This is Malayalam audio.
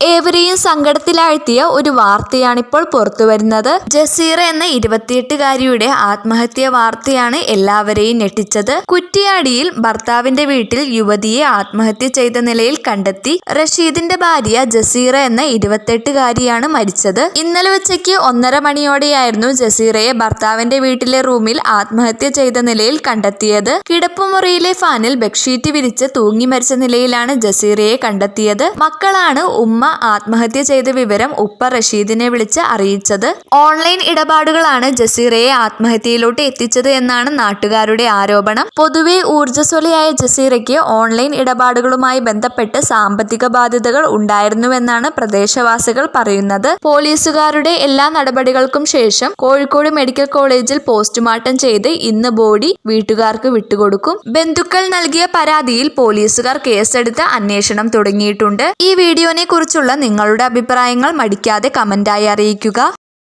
ഏവരെയും സങ്കടത്തിലാഴ്ത്തിയ ഒരു വാർത്തയാണിപ്പോൾ പുറത്തുവരുന്നത്. ജസീറ എന്ന 28-കാരിയുടെ ആത്മഹത്യാ വാർത്തയാണ് എല്ലാവരെയും ഞെട്ടിച്ചത്. കുറ്റിയാടിയിൽ ഭർത്താവിന്റെ വീട്ടിൽ യുവതിയെ ആത്മഹത്യ ചെയ്ത നിലയിൽ കണ്ടെത്തി. റഷീദിന്റെ ഭാര്യ ജസീറ എന്ന 28-കാരിയാണ് മരിച്ചത്. ഇന്നലെ ഉച്ചയ്ക്ക് 1:30 മണിയോടെയായിരുന്നു ജസീറയെ ഭർത്താവിന്റെ വീട്ടിലെ റൂമിൽ ആത്മഹത്യ ചെയ്ത നിലയിൽ കണ്ടെത്തിയത്. കിടപ്പുമുറിയിലെ ഫാനിൽ ബെഡ്ഷീറ്റ് വിരിച്ച് തൂങ്ങി മരിച്ച നിലയിലാണ് ജസീറയെ കണ്ടെത്തിയത്. മക്കളാണ് ഉമ്മ ആത്മഹത്യ ചെയ്ത വിവരം ഉപ്പ റഷീദിനെ വിളിച്ച് അറിയിച്ചത്. ഓൺലൈൻ ഇടപാടുകളാണ് ജസീറയെ ആത്മഹത്യയിലോട്ട് എത്തിച്ചത് എന്നാണ് നാട്ടുകാരുടെ ആരോപണം. പൊതുവെ ഊർജ്ജസ്വലയായ ജസീറയ്ക്ക് ഓൺലൈൻ ഇടപാടുകളുമായി ബന്ധപ്പെട്ട് സാമ്പത്തിക ബാധ്യതകൾ ഉണ്ടായിരുന്നുവെന്നാണ് പ്രദേശവാസികൾ പറയുന്നത്. പോലീസുകാരുടെ എല്ലാ നടപടികൾക്കും ശേഷം കോഴിക്കോട് മെഡിക്കൽ കോളേജിൽ പോസ്റ്റ്മോർട്ടം ചെയ്ത് ഇന്ന് ബോഡി വീട്ടുകാർക്ക് വിട്ടുകൊടുക്കും. ബന്ധുക്കൾ നൽകിയ പരാതിയിൽ പോലീസുകാർ കേസെടുത്ത് അന്വേഷണം തുടങ്ങിയിട്ടുണ്ട്. ഈ വീഡിയോനെ കുറിച്ചുള്ള നിങ്ങളുടെ അഭിപ്രായങ്ങൾ മടിക്കാതെ കമന്റായി അറിയിക്കുക.